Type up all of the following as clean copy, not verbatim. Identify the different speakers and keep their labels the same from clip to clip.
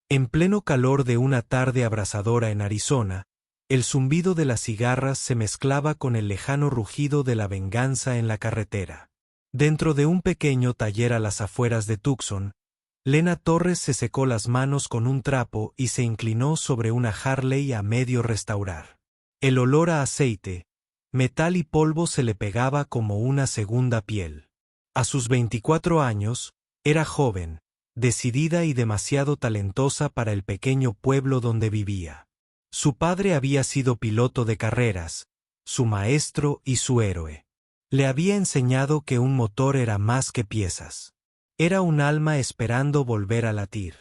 Speaker 1: En pleno calor de una tarde abrasadora en Arizona, el zumbido de las cigarras se mezclaba con el lejano rugido de la venganza en la carretera. Dentro de un pequeño taller a las afueras de Tucson, Lena Torres se secó las manos con un trapo y se inclinó sobre una Harley a medio restaurar. El olor a aceite, metal y polvo se le pegaba como una segunda piel. A sus 24 años, era joven, decidida y demasiado talentosa para el pequeño pueblo donde vivía. Su padre había sido piloto de carreras, su maestro y su héroe. Le había enseñado que un motor era más que piezas. Era un alma esperando volver a latir.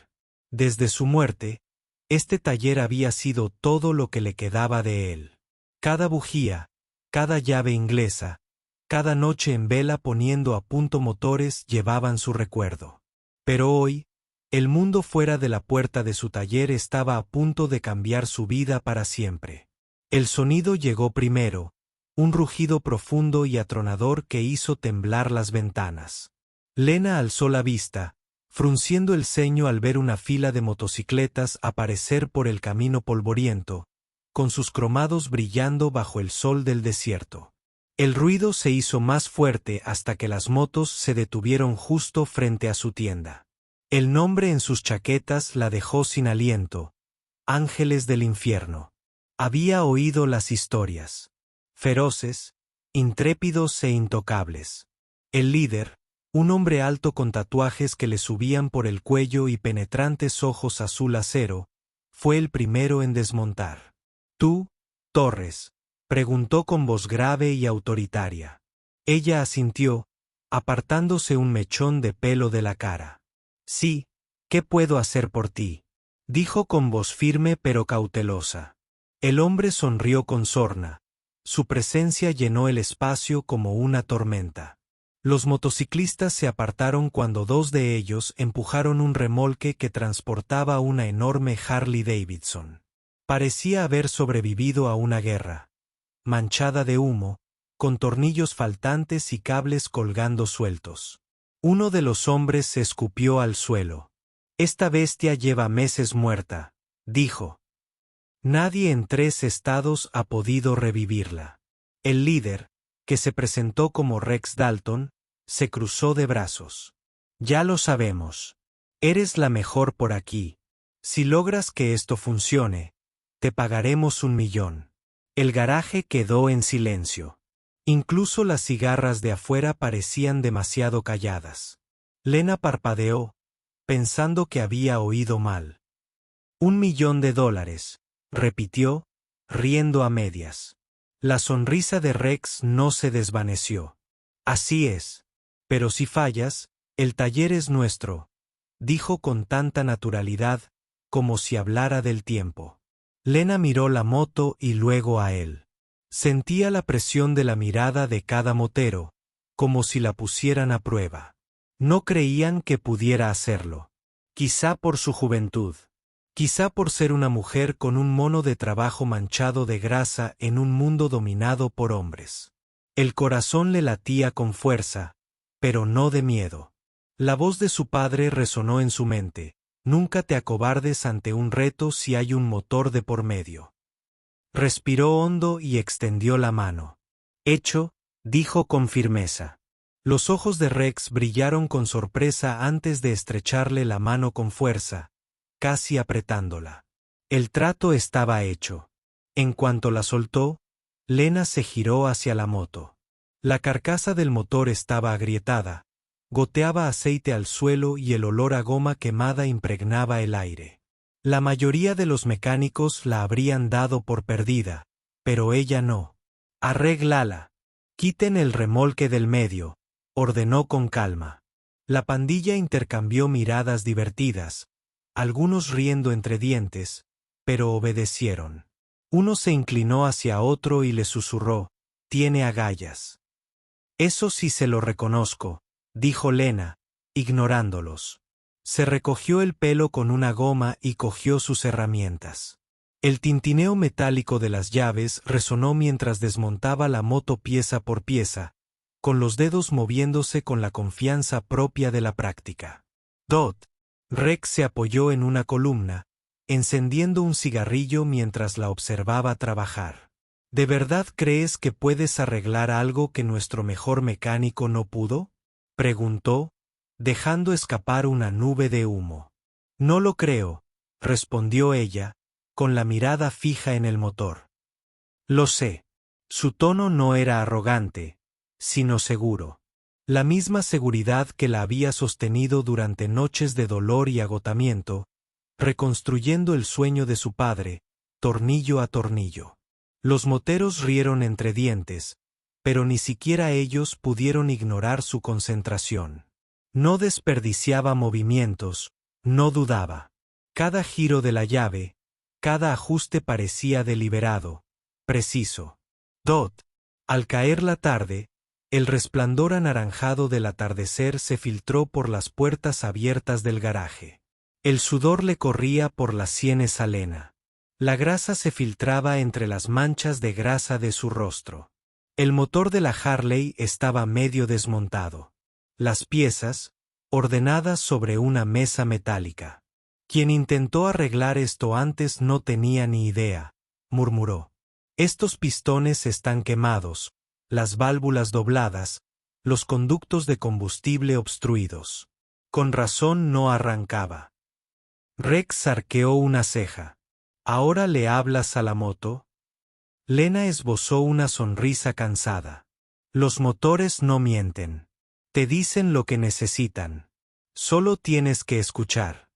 Speaker 1: Desde su muerte, este taller había sido todo lo que le quedaba de él. Cada bujía, cada llave inglesa, cada noche en vela poniendo a punto motores llevaban su recuerdo. Pero hoy, el mundo fuera de la puerta de su taller estaba a punto de cambiar su vida para siempre. El sonido llegó primero, un rugido profundo y atronador que hizo temblar las ventanas. Lena alzó la vista, frunciendo el ceño al ver una fila de motocicletas aparecer por el camino polvoriento, con sus cromados brillando bajo el sol del desierto. El ruido se hizo más fuerte hasta que las motos se detuvieron justo frente a su tienda. El nombre en sus chaquetas la dejó sin aliento: Ángeles del Infierno. Había oído las historias. Feroces, intrépidos e intocables. El líder, un hombre alto con tatuajes que le subían por el cuello y penetrantes ojos azul acero, fue el primero en desmontar. «¿Tú, Torres?», preguntó con voz grave y autoritaria. Ella asintió, apartándose un mechón de pelo de la cara. «Sí, ¿qué puedo hacer por ti?», dijo con voz firme pero cautelosa. El hombre sonrió con sorna. Su presencia llenó el espacio como una tormenta. Los motociclistas se apartaron cuando dos de ellos empujaron un remolque que transportaba una enorme Harley Davidson. Parecía haber sobrevivido a una guerra. Manchada de humo, con tornillos faltantes y cables colgando sueltos. Uno de los hombres se escupió al suelo. «Esta bestia lleva meses muerta», dijo. «Nadie en 3 estados ha podido revivirla». El líder, que se presentó como Rex Dalton, se cruzó de brazos. «Ya lo sabemos. Eres la mejor por aquí. Si logras que esto funcione, te pagaremos $1 millón». El garaje quedó en silencio. Incluso las cigarras de afuera parecían demasiado calladas. Lena parpadeó, pensando que había oído mal. $1 millón, repitió, riendo a medias. La sonrisa de Rex no se desvaneció. «Así es. Pero si fallas, el taller es nuestro», dijo con tanta naturalidad, como si hablara del tiempo. Lena miró la moto y luego a él. Sentía la presión de la mirada de cada motero, como si la pusieran a prueba. No creían que pudiera hacerlo. Quizá por su juventud. Quizá por ser una mujer con un mono de trabajo manchado de grasa en un mundo dominado por hombres. El corazón le latía con fuerza, pero no de miedo. La voz de su padre resonó en su mente: «Nunca te acobardes ante un reto si hay un motor de por medio». Respiró hondo y extendió la mano. «Hecho», dijo con firmeza. Los ojos de Rex brillaron con sorpresa antes de estrecharle la mano con fuerza, casi apretándola. El trato estaba hecho. En cuanto la soltó, Lena se giró hacia la moto. La carcasa del motor estaba agrietada, goteaba aceite al suelo y el olor a goma quemada impregnaba el aire. La mayoría de los mecánicos la habrían dado por perdida, pero ella no. «Arréglala. Quiten el remolque del medio», ordenó con calma. La pandilla intercambió miradas divertidas, algunos riendo entre dientes, pero obedecieron. Uno se inclinó hacia otro y le susurró: «Tiene agallas». «Eso sí se lo reconozco», dijo Lena, ignorándolos. Se recogió el pelo con una goma y cogió sus herramientas. El tintineo metálico de las llaves resonó mientras desmontaba la moto pieza por pieza, con los dedos moviéndose con la confianza propia de la práctica. «Dot», Rex se apoyó en una columna, encendiendo un cigarrillo mientras la observaba trabajar. ¿De verdad crees que puedes arreglar algo que nuestro mejor mecánico no pudo?, preguntó, dejando escapar una nube de humo. No lo creo, respondió ella, con la mirada fija en el motor. Lo sé. Su tono no era arrogante, sino seguro. La misma seguridad que la había sostenido durante noches de dolor y agotamiento, reconstruyendo el sueño de su padre, tornillo a tornillo. Los moteros rieron entre dientes, pero ni siquiera ellos pudieron ignorar su concentración. No desperdiciaba movimientos, no dudaba. Cada giro de la llave, cada ajuste parecía deliberado, preciso. Al caer la tarde, el resplandor anaranjado del atardecer se filtró por las puertas abiertas del garaje. El sudor le corría por las sienes a Lena. La grasa se filtraba entre las manchas de grasa de su rostro. El motor de la Harley estaba medio desmontado. Las piezas, ordenadas sobre una mesa metálica. Quien intentó arreglar esto antes no tenía ni idea, murmuró. Estos pistones están quemados, las válvulas dobladas, los conductos de combustible obstruidos. Con razón no arrancaba. Rex arqueó una ceja. ¿Ahora le hablas a la moto? Lena esbozó una sonrisa cansada. Los motores no mienten. Te dicen lo que necesitan. Solo tienes que escuchar.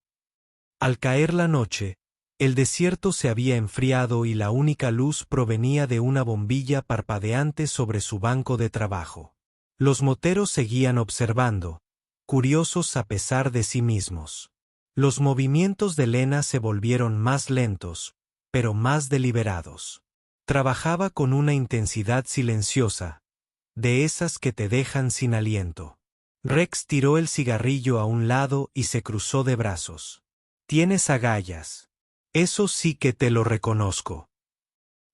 Speaker 1: Al caer la noche, el desierto se había enfriado y la única luz provenía de una bombilla parpadeante sobre su banco de trabajo. Los moteros seguían observando, curiosos a pesar de sí mismos. Los movimientos de Lena se volvieron más lentos, pero más deliberados. Trabajaba con una intensidad silenciosa, de esas que te dejan sin aliento. Rex tiró el cigarrillo a un lado y se cruzó de brazos. Tienes agallas. Eso sí que te lo reconozco.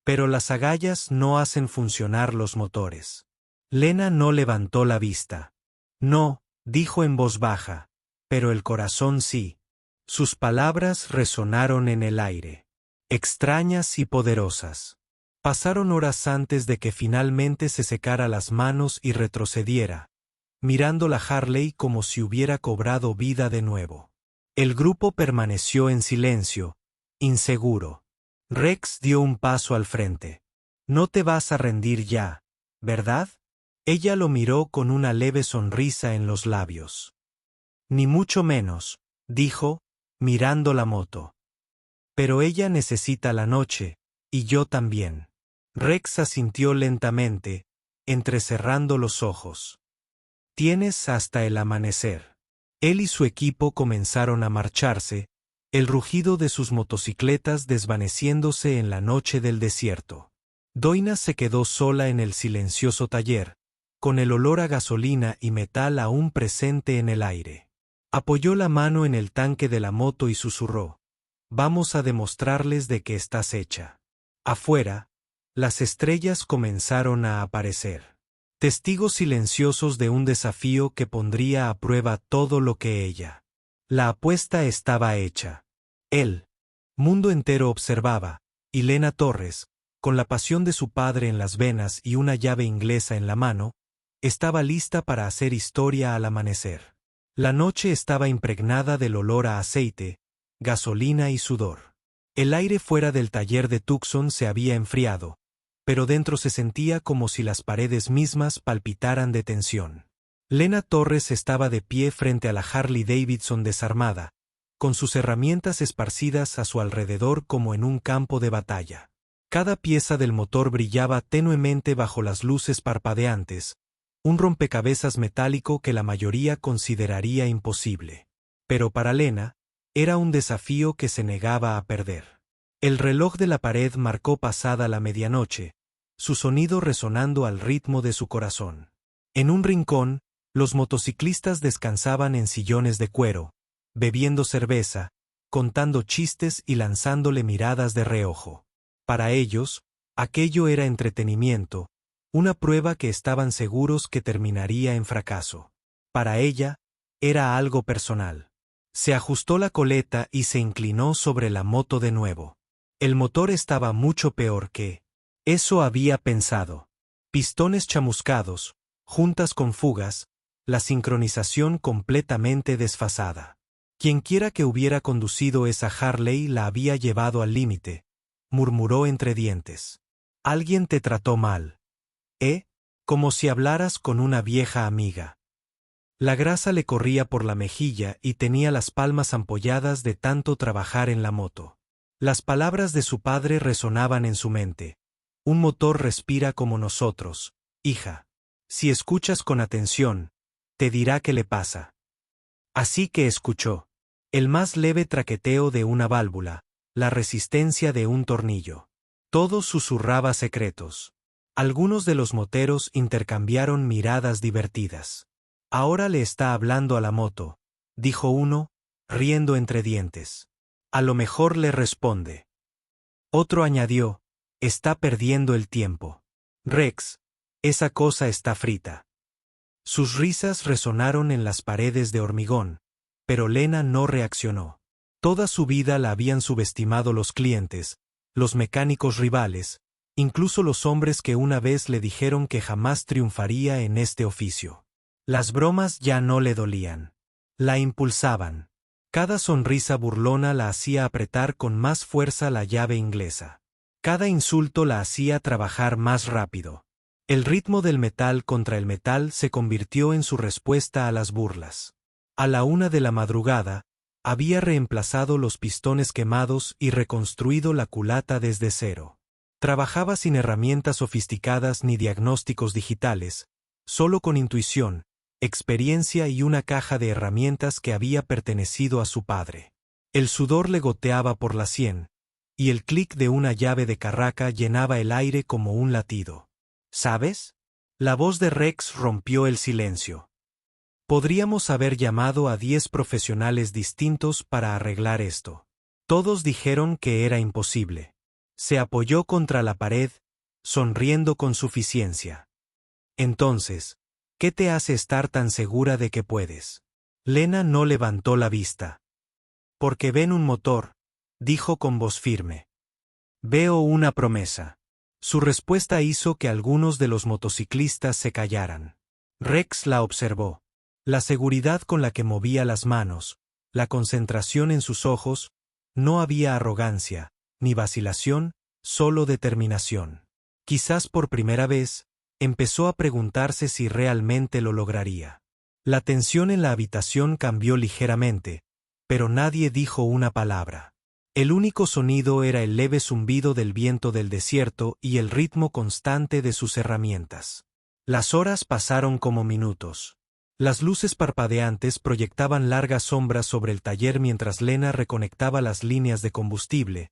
Speaker 1: Pero las agallas no hacen funcionar los motores. Lena no levantó la vista. No, dijo en voz baja, pero el corazón sí. Sus palabras resonaron en el aire. Extrañas y poderosas. Pasaron horas antes de que finalmente se secara las manos y retrocediera, mirando la Harley como si hubiera cobrado vida de nuevo. El grupo permaneció en silencio, inseguro. Rex dio un paso al frente. No te vas a rendir ya, ¿verdad? Ella lo miró con una leve sonrisa en los labios. Ni mucho menos, dijo, mirando la moto. Pero ella necesita la noche, y yo también. Rex asintió lentamente, entrecerrando los ojos. Tienes hasta el amanecer. Él y su equipo comenzaron a marcharse, el rugido de sus motocicletas desvaneciéndose en la noche del desierto. Doina se quedó sola en el silencioso taller, con el olor a gasolina y metal aún presente en el aire. Apoyó la mano en el tanque de la moto y susurró: «Vamos a demostrarles de qué estás hecha». Afuera, las estrellas comenzaron a aparecer. Testigos silenciosos de un desafío que pondría a prueba todo lo que ella. La apuesta estaba hecha. El mundo entero observaba, y Lena Torres, con la pasión de su padre en las venas y una llave inglesa en la mano, estaba lista para hacer historia al amanecer. La noche estaba impregnada del olor a aceite, gasolina y sudor. El aire fuera del taller de Tucson se había enfriado, pero dentro se sentía como si las paredes mismas palpitaran de tensión. Lena Torres estaba de pie frente a la Harley Davidson desarmada, con sus herramientas esparcidas a su alrededor como en un campo de batalla. Cada pieza del motor brillaba tenuemente bajo las luces parpadeantes, un rompecabezas metálico que la mayoría consideraría imposible. Pero para Lena, era un desafío que se negaba a perder. El reloj de la pared marcó pasada la medianoche, su sonido resonando al ritmo de su corazón. En un rincón, los motociclistas descansaban en sillones de cuero, bebiendo cerveza, contando chistes y lanzándole miradas de reojo. Para ellos, aquello era entretenimiento, una prueba que estaban seguros que terminaría en fracaso. Para ella, era algo personal. Se ajustó la coleta y se inclinó sobre la moto de nuevo. El motor estaba mucho peor que eso había pensado. Pistones chamuscados, juntas con fugas, la sincronización completamente desfasada. Quienquiera que hubiera conducido esa Harley la había llevado al límite, murmuró entre dientes. Alguien te trató mal. Como si hablaras con una vieja amiga. La grasa le corría por la mejilla y tenía las palmas ampolladas de tanto trabajar en la moto. Las palabras de su padre resonaban en su mente. Un motor respira como nosotros, hija. Si escuchas con atención, te dirá qué le pasa. Así que escuchó. El más leve traqueteo de una válvula, la resistencia de un tornillo. Todo susurraba secretos. Algunos de los moteros intercambiaron miradas divertidas. Ahora le está hablando a la moto, dijo uno, riendo entre dientes. A lo mejor le responde. Otro añadió, está perdiendo el tiempo. Rex, esa cosa está frita. Sus risas resonaron en las paredes de hormigón, pero Lena no reaccionó. Toda su vida la habían subestimado los clientes, los mecánicos rivales, incluso los hombres que una vez le dijeron que jamás triunfaría en este oficio. Las bromas ya no le dolían. La impulsaban. Cada sonrisa burlona la hacía apretar con más fuerza la llave inglesa. Cada insulto la hacía trabajar más rápido. El ritmo del metal contra el metal se convirtió en su respuesta a las burlas. A la 1 de la madrugada, había reemplazado los pistones quemados y reconstruido la culata desde cero. Trabajaba sin herramientas sofisticadas ni diagnósticos digitales, solo con intuición, experiencia y una caja de herramientas que había pertenecido a su padre. El sudor le goteaba por la sien, y el clic de una llave de carraca llenaba el aire como un latido. ¿Sabes? La voz de Rex rompió el silencio. Podríamos haber llamado a 10 profesionales distintos para arreglar esto. Todos dijeron que era imposible. Se apoyó contra la pared, sonriendo con suficiencia. Entonces, ¿qué te hace estar tan segura de que puedes? Lena no levantó la vista. Porque ven un motor, dijo con voz firme. Veo una promesa. Su respuesta hizo que algunos de los motociclistas se callaran. Rex la observó. La seguridad con la que movía las manos, la concentración en sus ojos, no había arrogancia, ni vacilación, solo determinación. Quizás por primera vez, empezó a preguntarse si realmente lo lograría. La tensión en la habitación cambió ligeramente, pero nadie dijo una palabra. El único sonido era el leve zumbido del viento del desierto y el ritmo constante de sus herramientas. Las horas pasaron como minutos. Las luces parpadeantes proyectaban largas sombras sobre el taller mientras Lena reconectaba las líneas de combustible,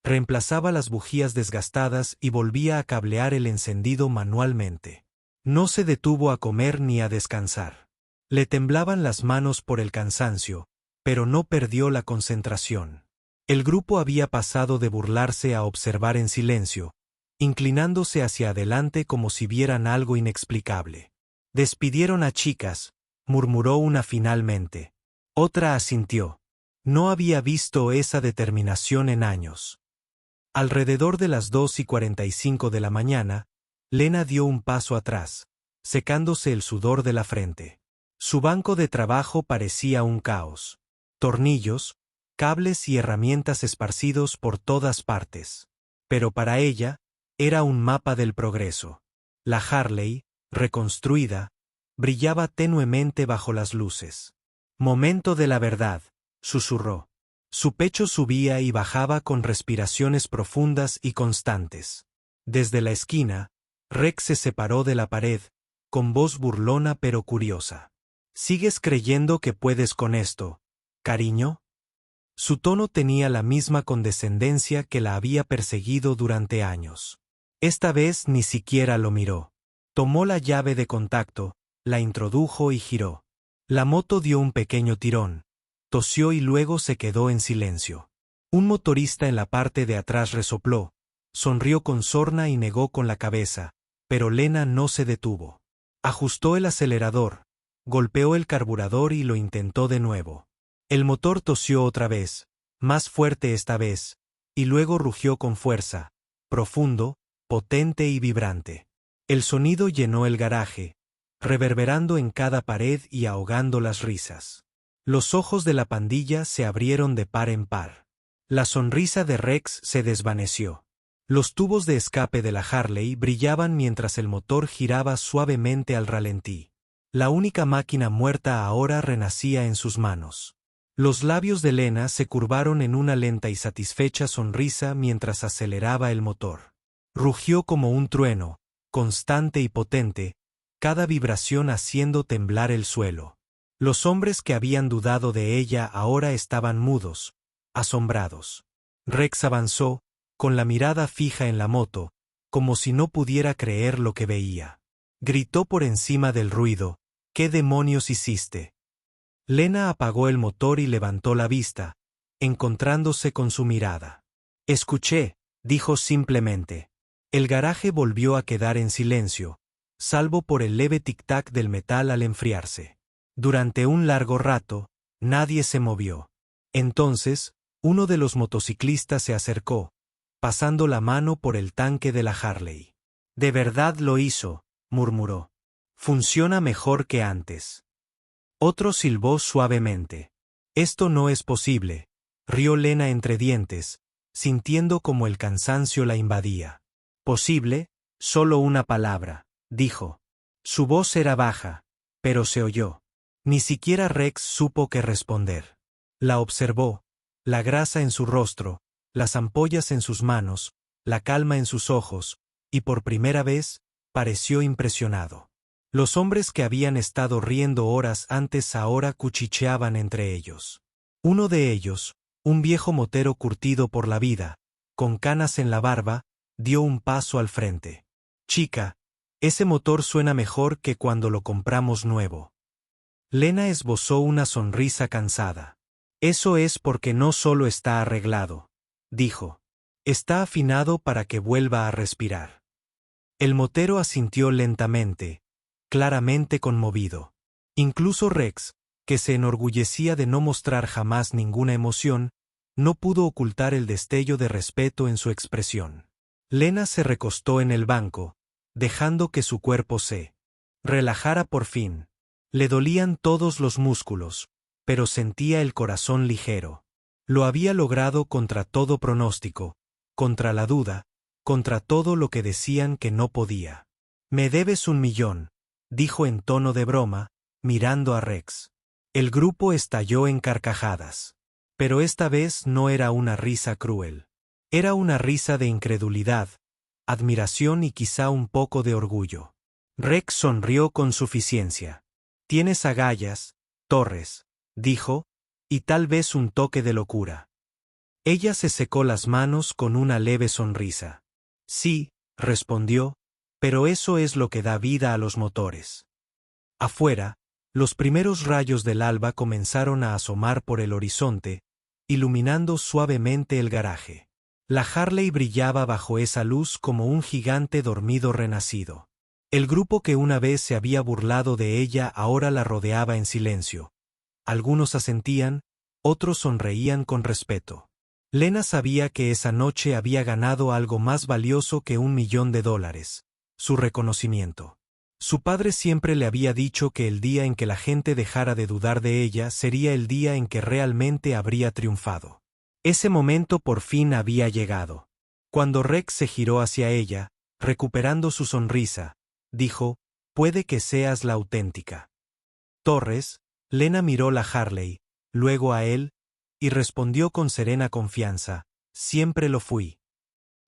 Speaker 1: reemplazaba las bujías desgastadas y volvía a cablear el encendido manualmente. No se detuvo a comer ni a descansar. Le temblaban las manos por el cansancio, pero no perdió la concentración. El grupo había pasado de burlarse a observar en silencio, inclinándose hacia adelante como si vieran algo inexplicable. Despidieron a chicas, murmuró una finalmente. Otra asintió. No había visto esa determinación en años. Alrededor de las 2:45 de la mañana, Lena dio un paso atrás, secándose el sudor de la frente. Su banco de trabajo parecía un caos. Tornillos, cables y herramientas esparcidos por todas partes. Pero para ella, era un mapa del progreso. La Harley, reconstruida, brillaba tenuemente bajo las luces. Momento de la verdad, susurró. Su pecho subía y bajaba con respiraciones profundas y constantes. Desde la esquina, Rex se separó de la pared, con voz burlona pero curiosa. ¿Sigues creyendo que puedes con esto, cariño? Su tono tenía la misma condescendencia que la había perseguido durante años. Esta vez ni siquiera lo miró. Tomó la llave de contacto, la introdujo y giró. La moto dio un pequeño tirón, tosió y luego se quedó en silencio. Un motorista en la parte de atrás resopló, sonrió con sorna y negó con la cabeza, pero Lena no se detuvo. Ajustó el acelerador, golpeó el carburador y lo intentó de nuevo. El motor tosió otra vez, más fuerte esta vez, y luego rugió con fuerza, profundo, potente y vibrante. El sonido llenó el garaje, reverberando en cada pared y ahogando las risas. Los ojos de la pandilla se abrieron de par en par. La sonrisa de Rex se desvaneció. Los tubos de escape de la Harley brillaban mientras el motor giraba suavemente al ralentí. La única máquina muerta ahora renacía en sus manos. Los labios de Lena se curvaron en una lenta y satisfecha sonrisa mientras aceleraba el motor. Rugió como un trueno, constante y potente, cada vibración haciendo temblar el suelo. Los hombres que habían dudado de ella ahora estaban mudos, asombrados. Rex avanzó, con la mirada fija en la moto, como si no pudiera creer lo que veía. Gritó por encima del ruido: ¿Qué demonios hiciste? Lena apagó el motor y levantó la vista, encontrándose con su mirada. Escuché, dijo simplemente. El garaje volvió a quedar en silencio, salvo por el leve tic-tac del metal al enfriarse. Durante un largo rato, nadie se movió. Entonces, uno de los motociclistas se acercó, pasando la mano por el tanque de la Harley. «De verdad lo hizo», murmuró. «Funciona mejor que antes». Otro silbó suavemente. «Esto no es posible», rió Lena entre dientes, sintiendo como el cansancio la invadía. «Posible, solo una palabra», dijo. Su voz era baja, pero se oyó. Ni siquiera Rex supo qué responder. La observó, la grasa en su rostro, las ampollas en sus manos, la calma en sus ojos, y por primera vez, pareció impresionado. Los hombres que habían estado riendo horas antes ahora cuchicheaban entre ellos. Uno de ellos, un viejo motero curtido por la vida, con canas en la barba, dio un paso al frente. «Chica, ese motor suena mejor que cuando lo compramos nuevo». Lena esbozó una sonrisa cansada. «Eso es porque no solo está arreglado», dijo. «Está afinado para que vuelva a respirar». El motero asintió lentamente, claramente conmovido. Incluso Rex, que se enorgullecía de no mostrar jamás ninguna emoción, no pudo ocultar el destello de respeto en su expresión. Lena se recostó en el banco, dejando que su cuerpo se relajara por fin. Le dolían todos los músculos, pero sentía el corazón ligero. Lo había logrado contra todo pronóstico, contra la duda, contra todo lo que decían que no podía. «Me debes 1.000.000», dijo en tono de broma, mirando a Rex. El grupo estalló en carcajadas. Pero esta vez no era una risa cruel. Era una risa de incredulidad, admiración y quizá un poco de orgullo. Rex sonrió con suficiencia. «Tienes agallas, Torres», dijo, «y tal vez un toque de locura». Ella se secó las manos con una leve sonrisa. «Sí», respondió, «pero eso es lo que da vida a los motores». Afuera, los primeros rayos del alba comenzaron a asomar por el horizonte, iluminando suavemente el garaje. La Harley brillaba bajo esa luz como un gigante dormido renacido. El grupo que una vez se había burlado de ella ahora la rodeaba en silencio. Algunos asentían, otros sonreían con respeto. Lena sabía que esa noche había ganado algo más valioso que $1.000.000, su reconocimiento. Su padre siempre le había dicho que el día en que la gente dejara de dudar de ella sería el día en que realmente habría triunfado. Ese momento por fin había llegado. Cuando Rex se giró hacia ella, recuperando su sonrisa, dijo: «Puede que seas la auténtica». «Torres», Lena miró la Harley, luego a él, y respondió con serena confianza: «Siempre lo fui».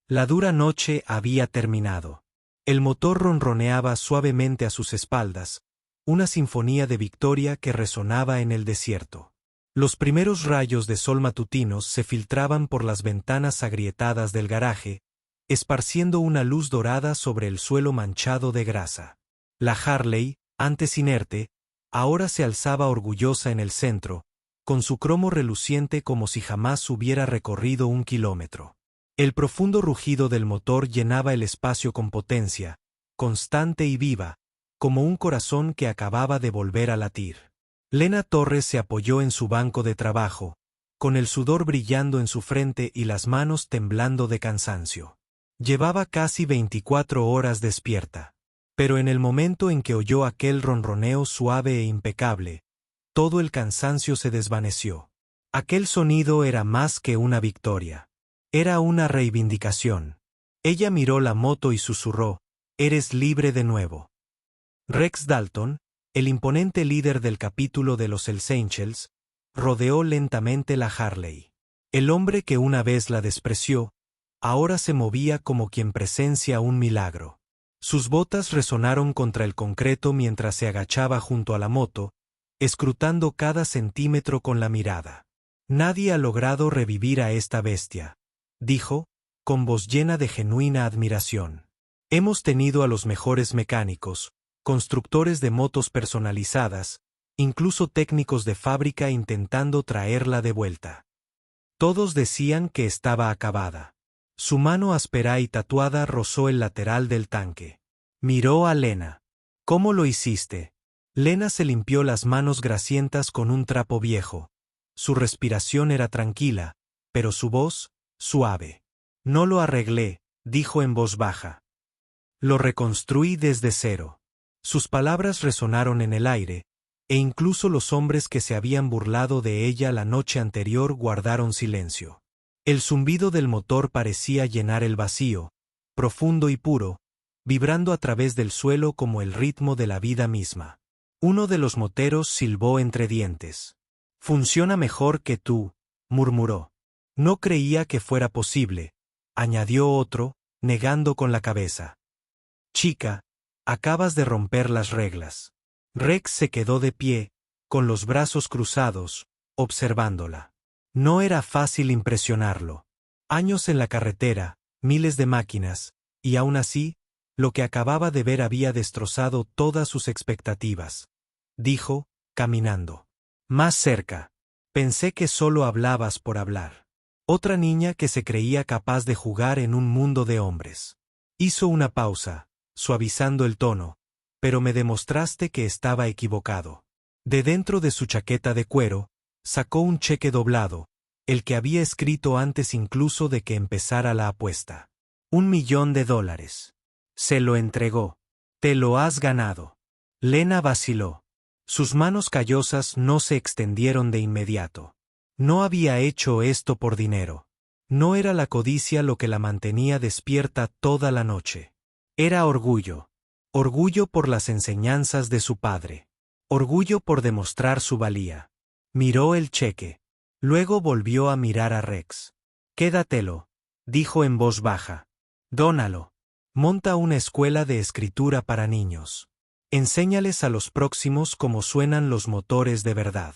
Speaker 1: La dura noche había terminado. El motor ronroneaba suavemente a sus espaldas, una sinfonía de victoria que resonaba en el desierto. Los primeros rayos de sol matutinos se filtraban por las ventanas agrietadas del garaje, esparciendo una luz dorada sobre el suelo manchado de grasa. La Harley, antes inerte, ahora se alzaba orgullosa en el centro, con su cromo reluciente como si jamás hubiera recorrido 1 kilómetro. El profundo rugido del motor llenaba el espacio con potencia, constante y viva, como un corazón que acababa de volver a latir. Lena Torres se apoyó en su banco de trabajo, con el sudor brillando en su frente y las manos temblando de cansancio. Llevaba casi 24 horas despierta. Pero en el momento en que oyó aquel ronroneo suave e impecable, todo el cansancio se desvaneció. Aquel sonido era más que una victoria. Era una reivindicación. Ella miró la moto y susurró: «Eres libre de nuevo». Rex Dalton, el imponente líder del capítulo de los Hells Angels, rodeó lentamente la Harley. El hombre que una vez la despreció, ahora se movía como quien presencia un milagro. Sus botas resonaron contra el concreto mientras se agachaba junto a la moto, escrutando cada centímetro con la mirada. «Nadie ha logrado revivir a esta bestia», dijo, con voz llena de genuina admiración. «Hemos tenido a los mejores mecánicos, constructores de motos personalizadas, incluso técnicos de fábrica intentando traerla de vuelta. Todos decían que estaba acabada». Su mano áspera y tatuada rozó el lateral del tanque. Miró a Lena. «¿Cómo lo hiciste?». Lena se limpió las manos grasientas con un trapo viejo. Su respiración era tranquila, pero su voz, suave. «No lo arreglé», dijo en voz baja. «Lo reconstruí desde cero». Sus palabras resonaron en el aire, e incluso los hombres que se habían burlado de ella la noche anterior guardaron silencio. El zumbido del motor parecía llenar el vacío, profundo y puro, vibrando a través del suelo como el ritmo de la vida misma. Uno de los moteros silbó entre dientes. «Funciona mejor que tú», murmuró. «No creía que fuera posible», añadió otro, negando con la cabeza. «Chica, acabas de romper las reglas». Rex se quedó de pie, con los brazos cruzados, observándola. No era fácil impresionarlo. Años en la carretera, miles de máquinas, y aún así, lo que acababa de ver había destrozado todas sus expectativas. Dijo, caminando. «Más cerca. Pensé que solo hablabas por hablar». Otra niña que se creía capaz de jugar en un mundo de hombres. Hizo una pausa, suavizando el tono, «pero me demostraste que estaba equivocado». De dentro de su chaqueta de cuero, sacó un cheque doblado, el que había escrito antes incluso de que empezara la apuesta. $1.000.000. Se lo entregó. «Te lo has ganado». Lena vaciló. Sus manos callosas no se extendieron de inmediato. No había hecho esto por dinero. No era la codicia lo que la mantenía despierta toda la noche. Era orgullo. Orgullo por las enseñanzas de su padre. Orgullo por demostrar su valía. Miró el cheque. Luego volvió a mirar a Rex. «Quédatelo», dijo en voz baja. «Dónalo. Monta una escuela de escritura para niños. Enséñales a los próximos cómo suenan los motores de verdad».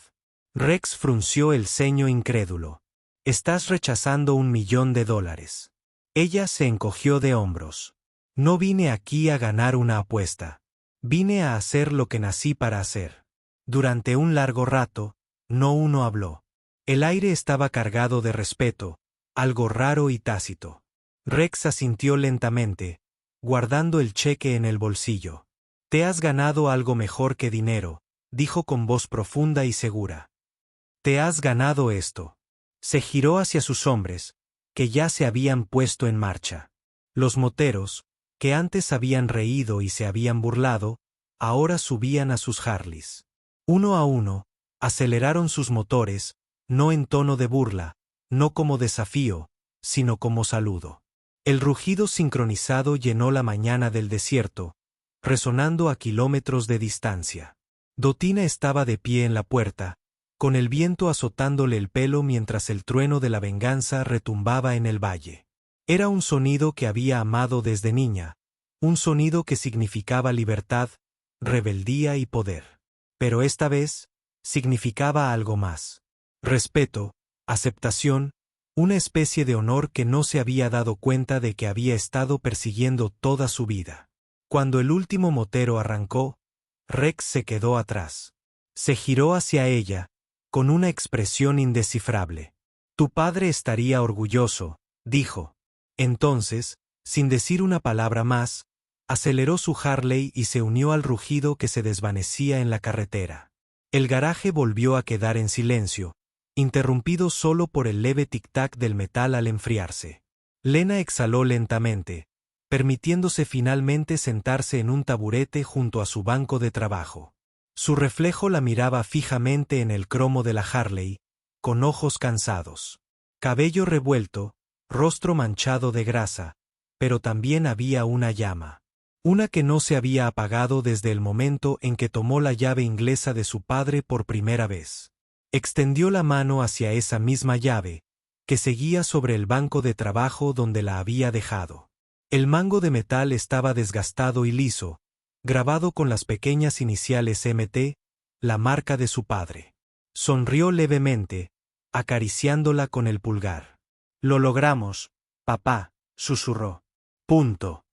Speaker 1: Rex frunció el ceño incrédulo. «Estás rechazando $1.000.000. Ella se encogió de hombros. «No vine aquí a ganar una apuesta. Vine a hacer lo que nací para hacer». Durante un largo rato, no uno habló. El aire estaba cargado de respeto, algo raro y tácito. Rex asintió lentamente, guardando el cheque en el bolsillo. «Te has ganado algo mejor que dinero», dijo con voz profunda y segura. «Te has ganado esto». Se giró hacia sus hombres, que ya se habían puesto en marcha. Los moteros, que antes habían reído y se habían burlado, ahora subían a sus Harleys. Uno a uno, aceleraron sus motores, no en tono de burla, no como desafío, sino como saludo. El rugido sincronizado llenó la mañana del desierto, resonando a kilómetros de distancia. Dotina estaba de pie en la puerta, con el viento azotándole el pelo mientras el trueno de la venganza retumbaba en el valle. Era un sonido que había amado desde niña, un sonido que significaba libertad, rebeldía y poder. Pero esta vez, significaba algo más. Respeto, aceptación, una especie de honor que no se había dado cuenta de que había estado persiguiendo toda su vida. Cuando el último motero arrancó, Rex se quedó atrás. Se giró hacia ella, con una expresión indescifrable. «Tu padre estaría orgulloso», dijo. Entonces, sin decir una palabra más, aceleró su Harley y se unió al rugido que se desvanecía en la carretera. El garaje volvió a quedar en silencio, interrumpido solo por el leve tic-tac del metal al enfriarse. Lena exhaló lentamente, permitiéndose finalmente sentarse en un taburete junto a su banco de trabajo. Su reflejo la miraba fijamente en el cromo de la Harley, con ojos cansados. Cabello revuelto, rostro manchado de grasa, pero también había una llama. Una que no se había apagado desde el momento en que tomó la llave inglesa de su padre por primera vez. Extendió la mano hacia esa misma llave, que seguía sobre el banco de trabajo donde la había dejado. El mango de metal estaba desgastado y liso, grabado con las pequeñas iniciales MT, la marca de su padre. Sonrió levemente, acariciándola con el pulgar. «Lo logramos, papá», susurró. Punto.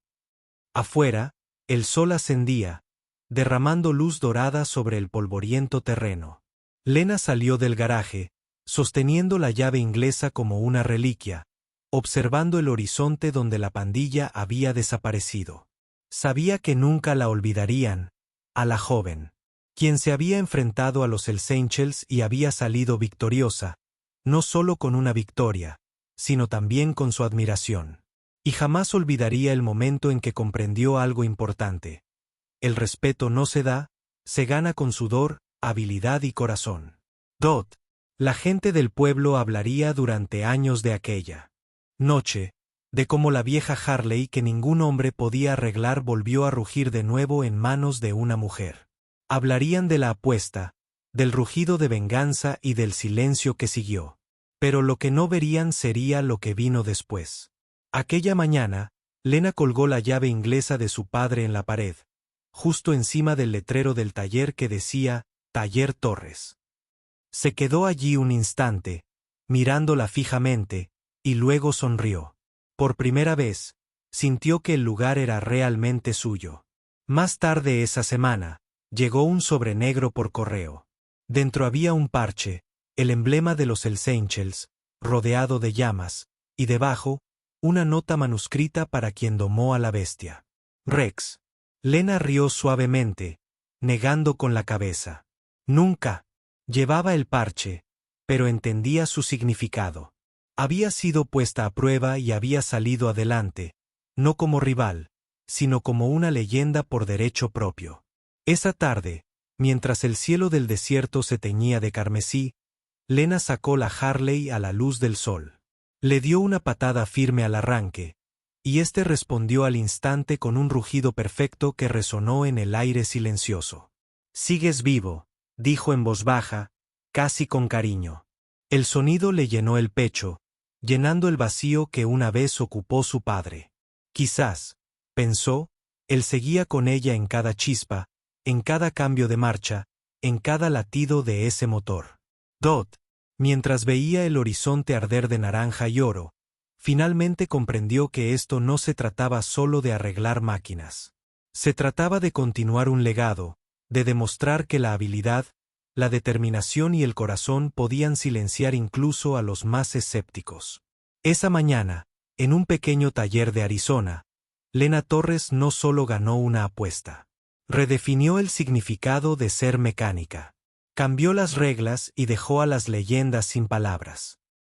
Speaker 1: Afuera, el sol ascendía, derramando luz dorada sobre el polvoriento terreno. Lena salió del garaje, sosteniendo la llave inglesa como una reliquia, observando el horizonte donde la pandilla había desaparecido. Sabía que nunca la olvidarían, a la joven, quien se había enfrentado a los Hells Angels y había salido victoriosa, no solo con una victoria, sino también con su admiración. Y jamás olvidaría el momento en que comprendió algo importante. El respeto no se da, se gana con sudor, habilidad y corazón. La gente del pueblo hablaría durante años de aquella noche, de cómo la vieja Harley que ningún hombre podía arreglar volvió a rugir de nuevo en manos de una mujer. Hablarían de la apuesta, del rugido de venganza y del silencio que siguió. Pero lo que no verían sería lo que vino después. Aquella mañana, Lena colgó la llave inglesa de su padre en la pared, justo encima del letrero del taller que decía Taller Torres. Se quedó allí un instante, mirándola fijamente, y luego sonrió. Por primera vez, sintió que el lugar era realmente suyo. Más tarde esa semana, llegó un sobre negro por correo. Dentro había un parche, el emblema de los Hells Angels, rodeado de llamas, y debajo, una nota manuscrita para quien domó a la bestia. Rex. Lena rió suavemente, negando con la cabeza. Nunca. Llevaba el parche, pero entendía su significado. Había sido puesta a prueba y había salido adelante, no como rival, sino como una leyenda por derecho propio. Esa tarde, mientras el cielo del desierto se teñía de carmesí, Lena sacó la Harley a la luz del sol. Le dio una patada firme al arranque, y éste respondió al instante con un rugido perfecto que resonó en el aire silencioso. «Sigues vivo», dijo en voz baja, casi con cariño. El sonido le llenó el pecho, llenando el vacío que una vez ocupó su padre. Quizás, pensó, él seguía con ella en cada chispa, en cada cambio de marcha, en cada latido de ese motor. Mientras veía el horizonte arder de naranja y oro, finalmente comprendió que esto no se trataba solo de arreglar máquinas. Se trataba de continuar un legado, de demostrar que la habilidad, la determinación y el corazón podían silenciar incluso a los más escépticos. Esa mañana, en un pequeño taller de Arizona, Lena Torres no solo ganó una apuesta. Redefinió el significado de ser mecánica. Cambió las reglas y dejó a las leyendas sin palabras.